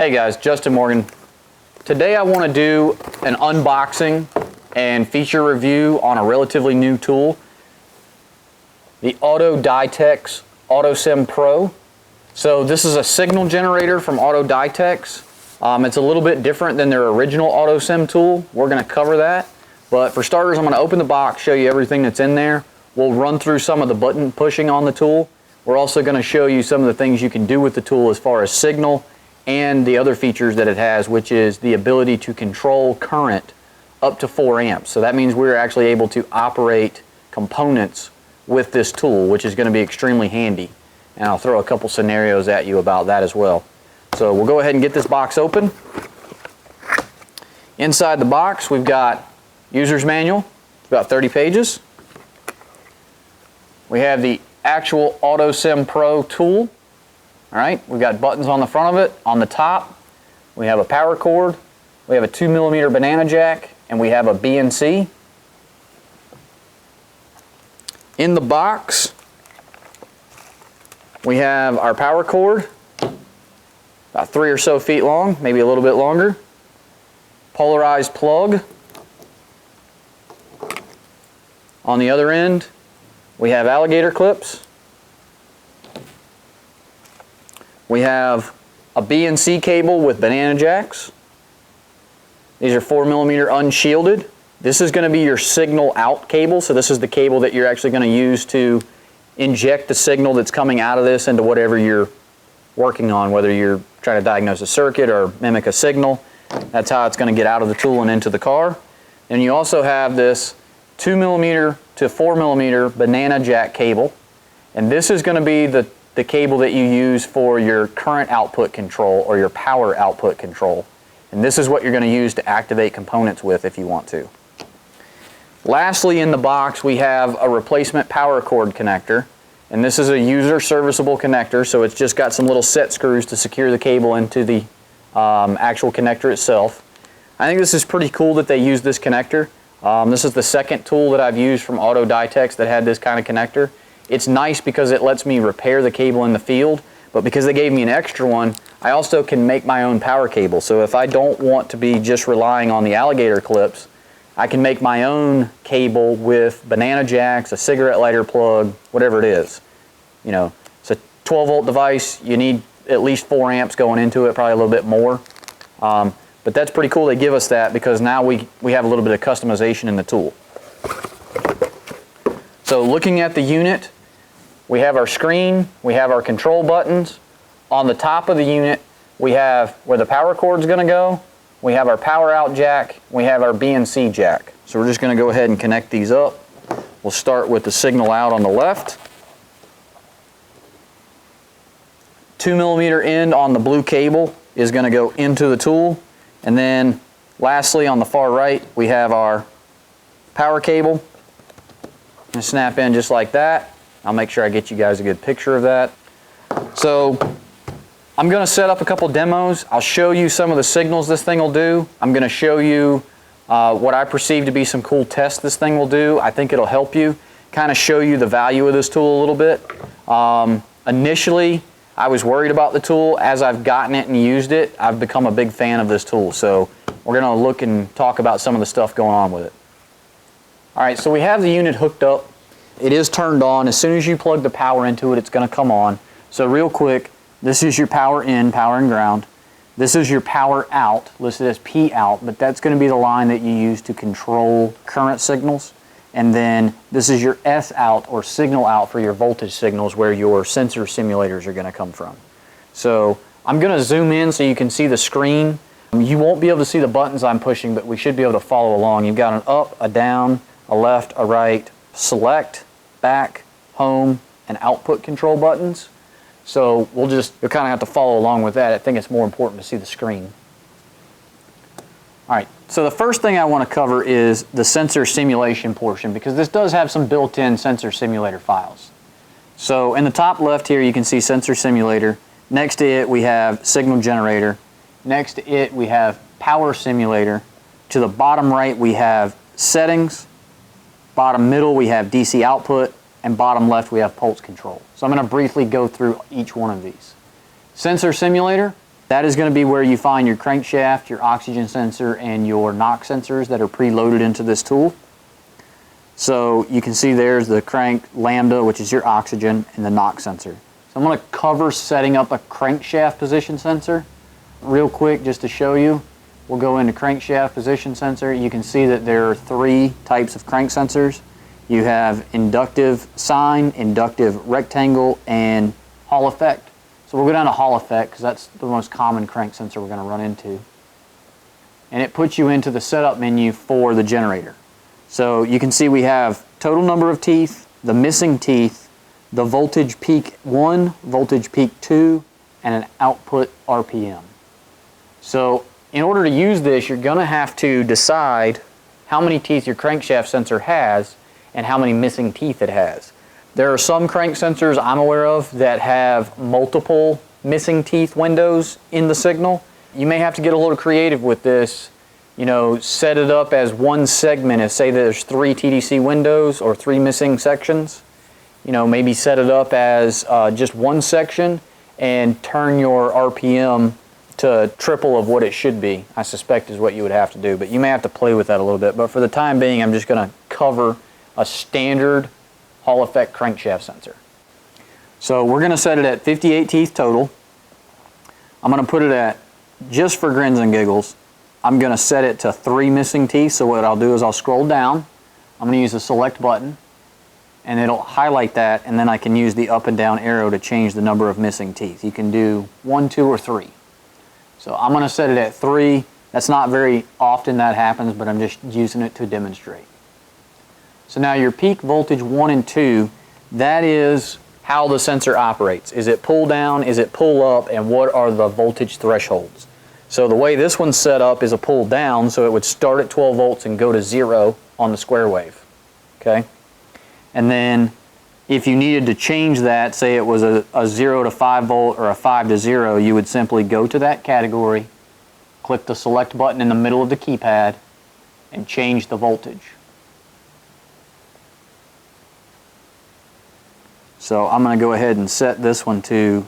Hey guys, Justin Morgan. Today I want to do an unboxing and feature review on a relatively new tool, the DITEX AutosimPro. So this is a signal generator from DITEX. It's a little bit different than their original AutoSim tool. We're going to cover that. But for starters, I'm going to open the box, show you everything that's in there. We'll run through some of the button pushing on the tool. We're also going to show you some of the things you can do with the tool as far as signal and the other features that it has, which is the ability to control current up to 4 amps. So that means we're actually able to operate components with this tool, which is going to be extremely handy. And I'll throw a couple scenarios at you about that as well. So we'll go ahead and get this box open. Inside the box, we've got user's manual, about 30 pages. We have the actual AutosimPro tool. All right, we've got buttons on the front of it. On the top, we have a power cord, we have a 2mm banana jack, and we have a BNC. In the box, we have our power cord, about 3 or so feet long, maybe a little bit longer. Polarized plug. On the other end, we have alligator clips. We have a BNC cable with banana jacks. These are 4mm unshielded. This is going to be your signal out cable. So this is the cable that you're actually going to use to inject the signal that's coming out of this into whatever you're working on, whether you're trying to diagnose a circuit or mimic a signal. That's how it's going to get out of the tool and into the car. And you also have this 2mm to 4mm banana jack cable, and this is going to be the cable that you use for your current output control or your power output control, and this is what you're going to use to activate components with if you want to. Lastly, in the box we have a replacement power cord connector, and this is a user serviceable connector, so it's just got some little set screws to secure the cable into the actual connector itself. I think this is pretty cool that they use this connector. This is the second tool that I've used from DITEX that had this kind of connector. It's nice because it lets me repair the cable in the field, but because they gave me an extra one, I also can make my own power cable. So if I don't want to be just relying on the alligator clips, I can make my own cable with banana jacks, a cigarette lighter plug, whatever it is. You know, it's a 12-volt device. You need at least 4 amps going into it, probably a little bit more. But that's pretty cool they give us that, because now we have a little bit of customization in the tool. So looking at the unit, we have our screen, we have our control buttons. On the top of the unit, we have where the power cord's going to go, we have our power out jack, we have our BNC jack. So we're just going to go ahead and connect these up. We'll start with the signal out on the left. 2mm end on the blue cable is going to go into the tool. And then lastly, on the far right, we have our power cable. And snap in just like that. I'll make sure I get you guys a good picture of that. So I'm going to set up a couple demos. I'll show you some of the signals this thing will do. I'm going to show you what I perceive to be some cool tests this thing will do. I think it'll help you kind of show you the value of this tool a little bit. Initially, I was worried about the tool. As I've gotten it and used it, I've become a big fan of this tool. So we're going to look and talk about some of the stuff going on with it. Alright, so we have the unit hooked up. It is turned on. As soon as you plug the power into it, it's going to come on. So real quick, this is your power in, power and ground. This is your power out, listed as POut, but that's going to be the line that you use to control current signals. And then this is your S out, or signal out, for your voltage signals, where your sensor simulators are going to come from. So I'm going to zoom in so you can see the screen. You won't be able to see the buttons I'm pushing, but we should be able to follow along. You've got an up, a down, a left, a right, select, back, home, and output control buttons. So you'll kind of have to follow along with that. I think it's more important to see the screen. Alright, so the first thing I want to cover is the sensor simulation portion, because this does have some built-in sensor simulator files. So in the top left here you can see sensor simulator. Next to it we have signal generator. Next to it we have power simulator. To the bottom right we have settings. Bottom middle we have DC output. And bottom left we have pulse control. So I'm going to briefly go through each one of these. Sensor simulator, That is going to be where you find your crankshaft, your oxygen sensor, and your knock sensors that are preloaded into this tool. So you can see there's the crank Lambda, which is your oxygen, and the knock sensor. So I'm going to cover setting up a crankshaft position sensor real quick just to show you. We'll go into crankshaft position sensor. You can see that there are 3 types of crank sensors. You have inductive sine, inductive rectangle, and Hall effect. So we'll go down to Hall effect because that's the most common crank sensor we're going to run into. And it puts you into the setup menu for the generator. So you can see we have total number of teeth, the missing teeth, the voltage peak 1, voltage peak 2, and an output RPM. So in order to use this, you're going to have to decide how many teeth your crankshaft sensor has and how many missing teeth it has. There are some crank sensors I'm aware of that have multiple missing teeth windows in the signal. You may have to get a little creative with this. You know, set it up as one segment. If say there's 3 TDC windows or 3 missing sections, you know, maybe set it up as just one section and turn your RPM to triple of what it should be, I suspect is what you would have to do. But you may have to play with that a little bit. But for the time being, I'm just going to cover a standard Hall effect crankshaft sensor. So we're going to set it at 58 teeth total. I'm going to put it at, just for grins and giggles, I'm going to set it to 3 missing teeth. So what I'll do is I'll scroll down. I'm going to use the select button and it'll highlight that, and then I can use the up and down arrow to change the number of missing teeth. You can do 1, 2, or 3. So I'm going to set it at 3. That's not very often that happens, but I'm just using it to demonstrate. So now your peak voltage 1 and 2, that is how the sensor operates. Is it pull down, is it pull up, and what are the voltage thresholds? So the way this one's set up is a pull down, so it would start at 12 volts and go to 0 on the square wave. Okay? And then if you needed to change that, say it was a 0 to 5 volt or a 5 to 0, you would simply go to that category, click the select button in the middle of the keypad, and change the voltage. So I'm going to go ahead and set this one to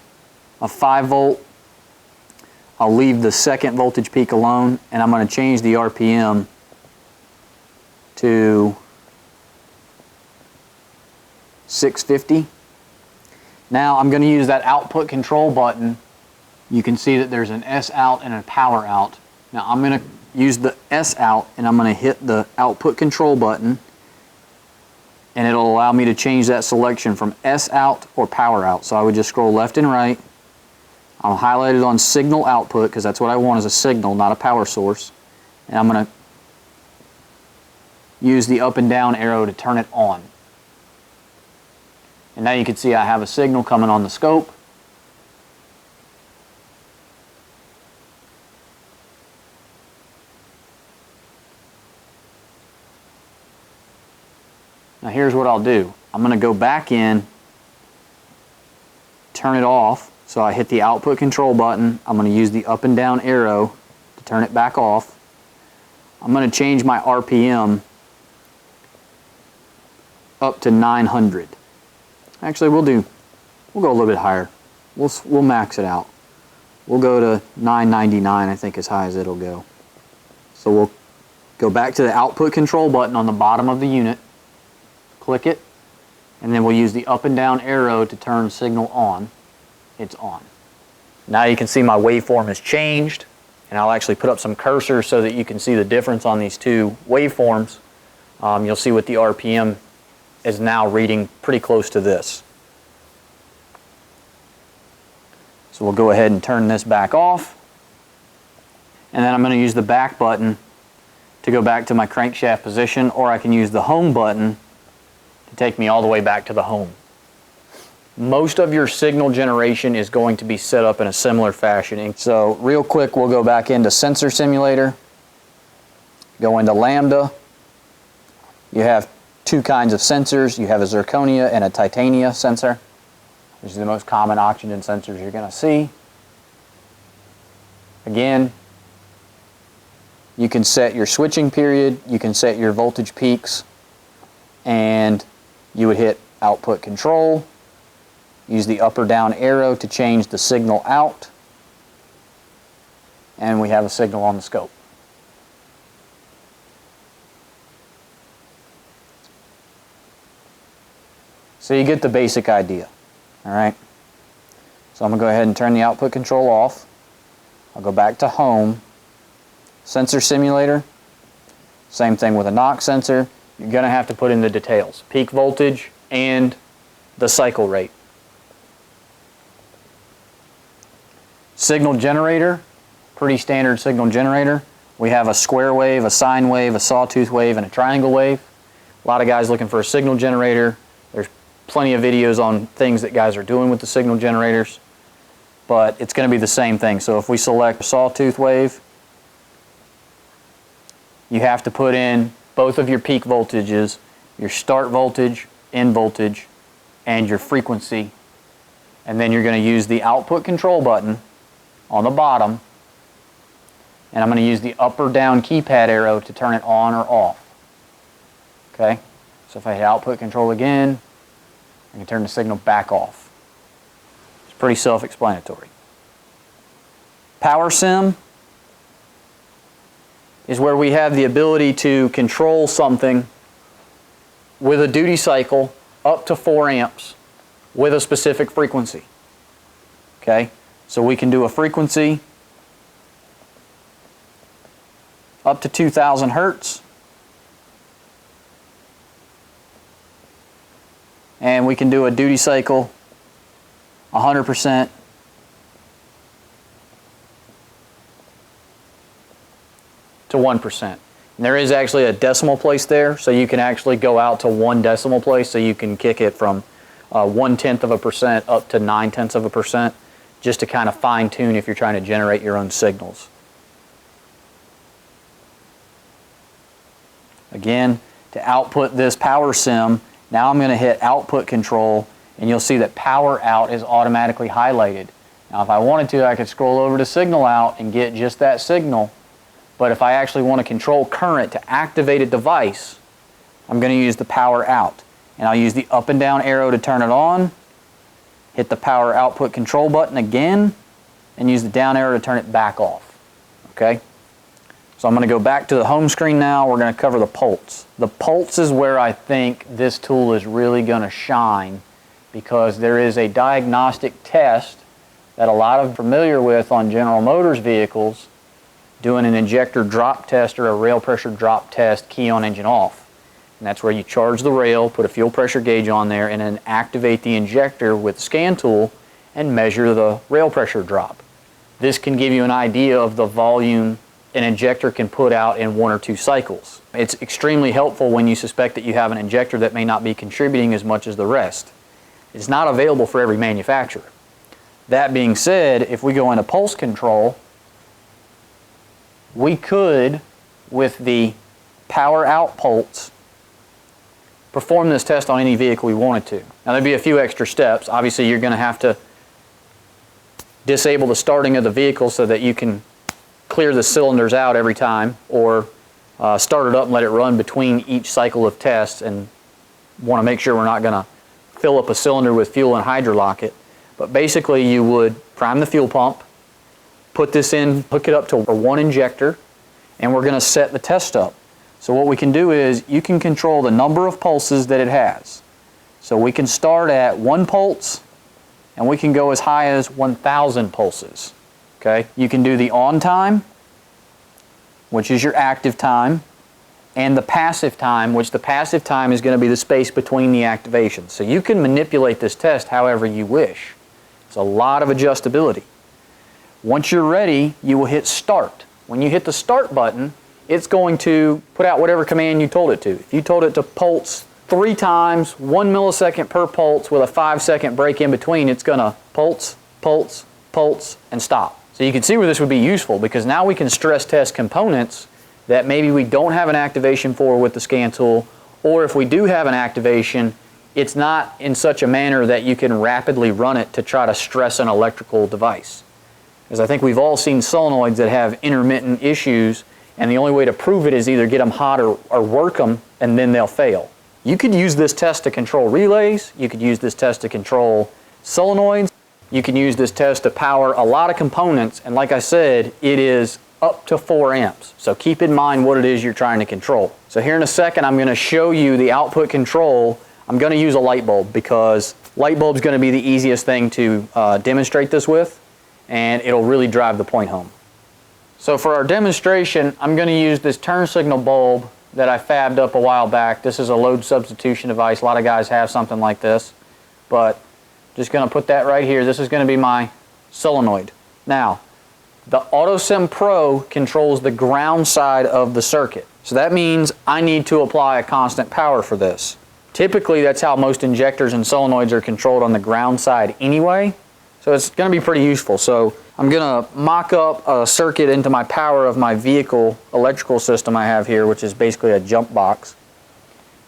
a 5 volt. I'll leave the second voltage peak alone, and I'm going to change the RPM to 650. Now I'm going to use that output control button. You can see that there's an S out and a power out. Now I'm going to use the S out and I'm going to hit the output control button, and it'll allow me to change that selection from S out or power out. So I would just scroll left and right. I'll highlight it on signal output because that's what I want as a signal, not a power source. And I'm going to use the up and down arrow to turn it on. And now you can see I have a signal coming on the scope. Now here's what I'll do. I'm going to go back in, turn it off. So I hit the output control button. I'm going to use the up and down arrow to turn it back off. I'm going to change my RPM up to 900. Actually, we'll go a little bit higher. We'll max it out. We'll go to 999, I think, as high as it'll go. So we'll go back to the output control button on the bottom of the unit, click it, and then we'll use the up and down arrow to turn signal on. It's on. Now you can see my waveform has changed, and I'll actually put up some cursors so that you can see the difference on these two waveforms. You'll see what the RPM is now reading pretty close to this. So we'll go ahead and turn this back off, and then I'm going to use the back button to go back to my crankshaft position, or I can use the home button to take me all the way back to the home. Most of your signal generation is going to be set up in a similar fashion. So real quick, we'll go back into Sensor Simulator, go into Lambda. You have 2 kinds of sensors. You have a zirconia and a titania sensor, which is the most common oxygen sensors you're going to see. Again, you can set your switching period, you can set your voltage peaks, and you would hit output control. Use the up or down arrow to change the signal out. and we have a signal on the scope. So you get the basic idea, all right? So I'm going to go ahead and turn the output control off. I'll go back to home, sensor simulator, same thing with a knock sensor. You're going to have to put in the details, peak voltage and the cycle rate. Signal generator, pretty standard signal generator. We have a square wave, a sine wave, a sawtooth wave, and a triangle wave. A lot of guys looking for a signal generator. There's plenty of videos on things that guys are doing with the signal generators, but it's going to be the same thing. So if we select a sawtooth wave, you have to put in both of your peak voltages, your start voltage, end voltage, and your frequency. And then you're going to use the output control button on the bottom, and I'm going to use the up or down keypad arrow to turn it on or off. Okay? So if I hit output control again, I can turn the signal back off. It's pretty self-explanatory. Power sim is where we have the ability to control something with a duty cycle up to 4 amps with a specific frequency. Okay? So we can do a frequency up to 2000 hertz, and we can do a duty cycle 100% to 1%. And there is actually a decimal place there, so you can actually go out to 1 decimal place, so you can kick it from 0.1% up to 0.9%, just to kind of fine tune if you're trying to generate your own signals. Again, to output this power sim, now I'm going to hit output control, and you'll see that power out is automatically highlighted. Now if I wanted to, I could scroll over to signal out and get just that signal, but if I actually want to control current to activate a device, I'm going to use the power out. And I'll use the up and down arrow to turn it on, hit the power output control button again, and use the down arrow to turn it back off. Okay? So I'm going to go back to the home screen now. We're going to cover the pulse. The pulse is where I think this tool is really going to shine, because there is a diagnostic test that a lot of familiar with on General Motors vehicles, doing an injector drop test or a rail pressure drop test, key on, engine off. And that's where you charge the rail, put a fuel pressure gauge on there, and then activate the injector with the scan tool and measure the rail pressure drop. This can give you an idea of the volume an injector can put out in 1 or 2 cycles. It's extremely helpful when you suspect that you have an injector that may not be contributing as much as the rest. It's not available for every manufacturer. That being said, if we go into pulse control, we could, with the power out pulse, perform this test on any vehicle we wanted to. Now there'd be a few extra steps. Obviously you're going to have to disable the starting of the vehicle so that you can clear the cylinders out every time, or start it up and let it run between each cycle of tests, and want to make sure we're not going to fill up a cylinder with fuel and hydrolock it. But basically you would prime the fuel pump, put this in, hook it up to 1 injector, and we're going to set the test up. So what we can do is you can control the number of pulses that it has. So we can start at 1 pulse, and we can go as high as 1,000 pulses. Okay? You can do the on time, which is your active time, and the passive time, which the passive time is going to be the space between the activations. So you can manipulate this test however you wish. It's a lot of adjustability. Once you're ready, you will hit start. When you hit the start button, it's going to put out whatever command you told it to. If you told it to pulse 3 times, 1 millisecond per pulse with a 5-second break in between, it's going to pulse, pulse, pulse, and stop. So you can see where this would be useful, because now we can stress test components that maybe we don't have an activation for with the scan tool, or if we do have an activation, it's not in such a manner that you can rapidly run it to try to stress an electrical device. Because I think we've all seen solenoids that have intermittent issues, and the only way to prove it is either get them hot or work them, and then they'll fail. You could use this test to control relays, you could use this test to control solenoids, You can use this test to power a lot of components, and like I said, it is up to 4 amps. So keep in mind what it is you're trying to control. So here in a second, I'm going to show you the output control. I'm going to use a light bulb because light bulb is going to be the easiest thing to demonstrate this with, and it'll really drive the point home. So for our demonstration, I'm going to use this turn signal bulb that I fabbed up a while back. This is a load substitution device. A lot of guys have something like this, but just going to put that right here. This is going to be my solenoid. Now, the AutosimPro controls the ground side of the circuit. So that means I need to apply a constant power for this. Typically, that's how most injectors and solenoids are controlled on the ground side anyway. So it's going to be pretty useful. So I'm going to mock up a circuit into my power of my vehicle electrical system I have here, which is basically a jump box.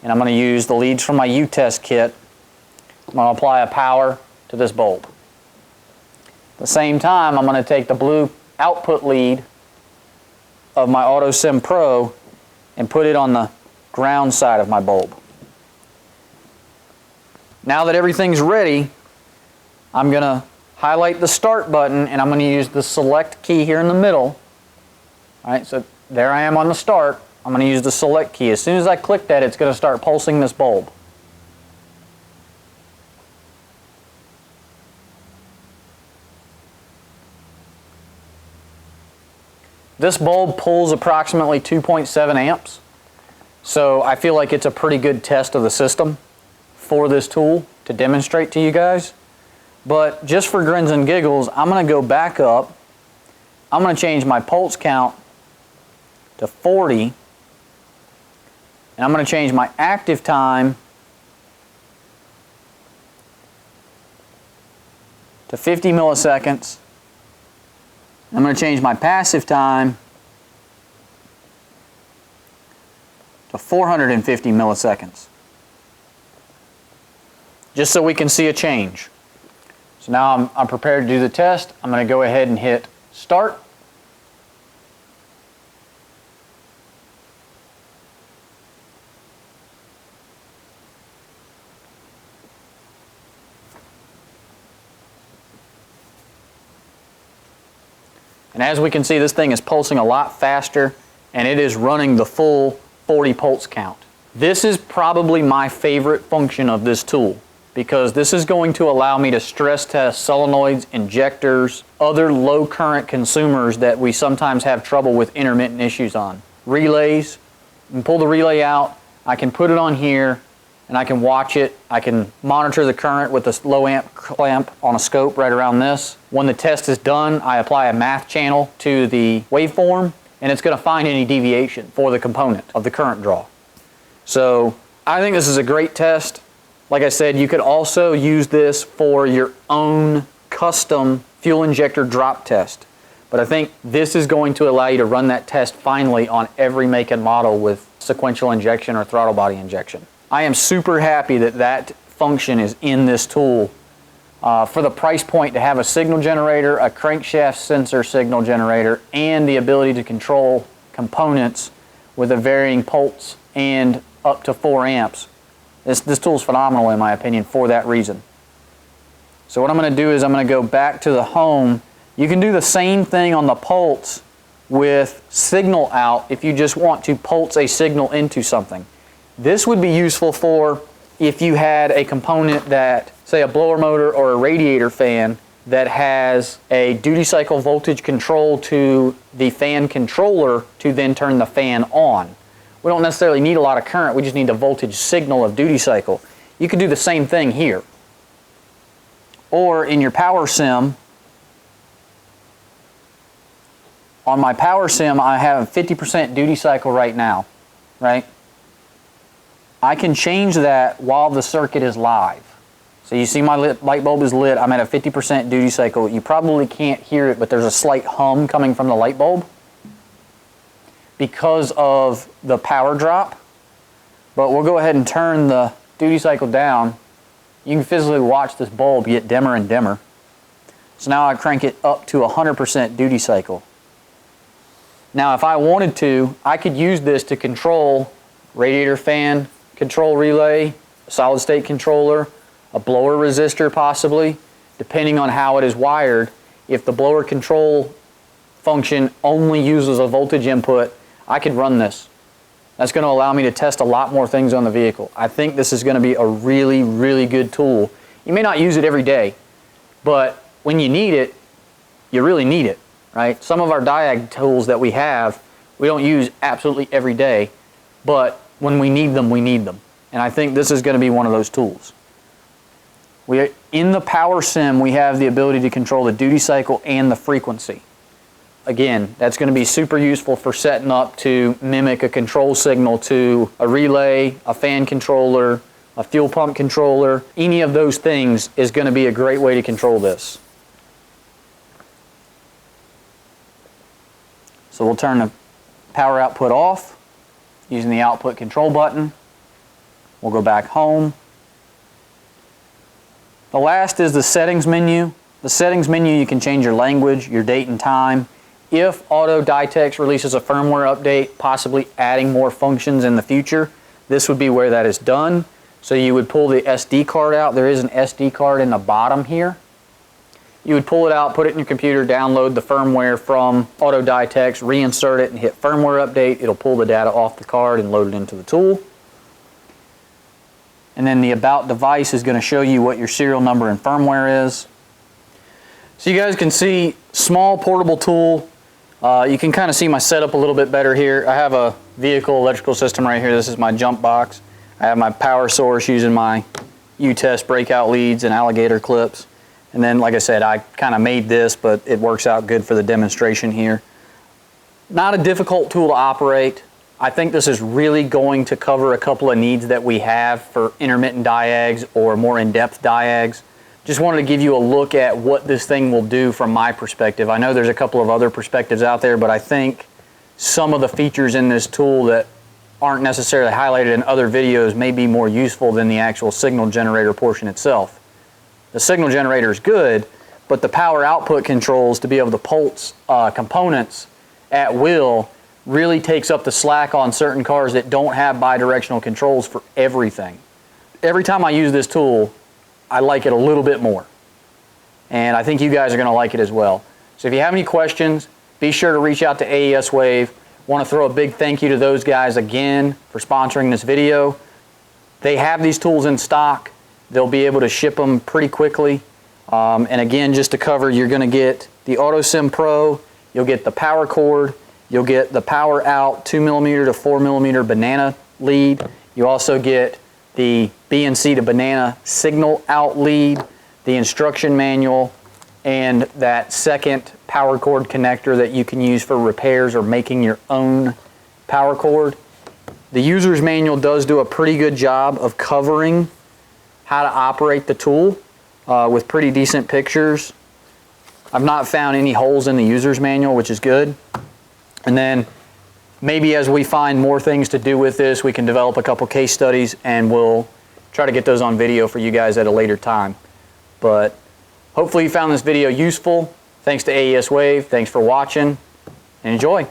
And I'm going to use the leads from my U-test kit. I'm going to apply a power to this bulb. At the same time, I'm going to take the blue output lead of my AutosimPro and put it on the ground side of my bulb. Now that everything's ready, I'm going to highlight the start button and I'm going to use the select key here in the middle. All right, so there I am on the start. I'm going to use the select key. As soon as I click that, it's going to start pulsing this bulb. This bulb pulls approximately 2.7 amps, so I feel like it's a pretty good test of the system for this tool to demonstrate to you guys. But just for grins and giggles, I'm going to go back up. I'm going to change my pulse count to 40, and I'm going to change my active time to 50 milliseconds. I'm going to change my passive time to 450 milliseconds, just so we can see a change. So now I'm prepared to do the test. I'm going to go ahead and hit start. And as we can see, this thing is pulsing a lot faster, and it is running the full 40 pulse count. This is probably my favorite function of this tool, because this is going to allow me to stress test solenoids, injectors, other low current consumers that we sometimes have trouble with intermittent issues on. Relays, I can pull the relay out, I can put it on here, and I can watch it. I can monitor the current with a low amp clamp on a scope right around this. When the test is done, I apply a math channel to the waveform, and it's going to find any deviation for the component of the current draw. So I think this is a great test. Like I said, you could also use this for your own custom fuel injector drop test. But I think this is going to allow you to run that test finally on every make and model with sequential injection or throttle body injection. I am super happy that that function is in this tool. For the price point, to have a signal generator, a crankshaft sensor signal generator, and the ability to control components with a varying pulse and up to 4 amps. This tool is phenomenal in my opinion for that reason. So what I'm going to do is I'm going to go back to the home. You can do the same thing on the pulse with signal out if you just want to pulse a signal into something. This would be useful for if you had a component that, say a blower motor or a radiator fan, that has a duty cycle voltage control to the fan controller to then turn the fan on. We don't necessarily need a lot of current, we just need the voltage signal of duty cycle. You could do the same thing here. Or in your power sim, on my power sim I have 50% duty cycle right now, right? I can change that while the circuit is live. So you see my light bulb is lit, I'm at a 50% duty cycle. You probably can't hear it, but there's a slight hum coming from the light bulb because of the power drop. But we'll go ahead and turn the duty cycle down. You can physically watch this bulb get dimmer and dimmer. So now I crank it up to 100% duty cycle. Now if I wanted to, I could use this to control radiator fan control relay, a solid state controller, a blower resistor possibly, depending on how it is wired, if the blower control function only uses a voltage input, I could run this. That's going to allow me to test a lot more things on the vehicle. I think this is going to be a really, really good tool. You may not use it every day, but when you need it, you really need it, right? Some of our diag tools that we have, we don't use absolutely every day, but when we need them, we need them. And I think this is going to be one of those tools. In the power sim, we have the ability to control the duty cycle and the frequency. Again, that's going to be super useful for setting up to mimic a control signal to a relay, a fan controller, a fuel pump controller. Any of those things is going to be a great way to control this. So we'll turn the power output off using the output control button. We'll go back home. The last is the settings menu. The settings menu, you can change your language, your date and time. If DITEX releases a firmware update, possibly adding more functions in the future, this would be where that is done. So you would pull the SD card out. There is an SD card in the bottom here. You would pull it out, put it in your computer, download the firmware from DITEX, reinsert it and hit firmware update. It'll pull the data off the card and load it into the tool. And then the About device is going to show you what your serial number and firmware is. So you guys can see, small portable tool. You can kind of see my setup a little bit better here. I have a vehicle electrical system right here. This is my jump box. I have my power source using my U-test breakout leads and alligator clips. And then, like I said, I kind of made this, but it works out good for the demonstration here. Not a difficult tool to operate. I think this is really going to cover a couple of needs that we have for intermittent diags or more in-depth diags. Just wanted to give you a look at what this thing will do from my perspective. I know there's a couple of other perspectives out there, but I think some of the features in this tool that aren't necessarily highlighted in other videos may be more useful than the actual signal generator portion itself. The signal generator is good, but the power output controls to be able to pulse components at will really takes up the slack on certain cars that don't have bidirectional controls for everything. Every time I use this tool, I like it a little bit more. And I think you guys are going to like it as well. So if you have any questions, be sure to reach out to AES Wave. Want to throw a big thank you to those guys again for sponsoring this video. They have these tools in stock. They'll be able to ship them pretty quickly. And again, just to cover, you're going to get the AutosimPro, you'll get the power cord, you'll get the power out 2mm to 4mm banana lead. You also get the BNC to banana signal out lead, the instruction manual, and that second power cord connector that you can use for repairs or making your own power cord. The user's manual does do a pretty good job of covering how to operate the tool with pretty decent pictures. I've not found any holes in the user's manual, which is good. And then maybe as we find more things to do with this, we can develop a couple case studies and we'll try to get those on video for you guys at a later time. But hopefully you found this video useful. Thanks to AES Wave. Thanks for watching and enjoy.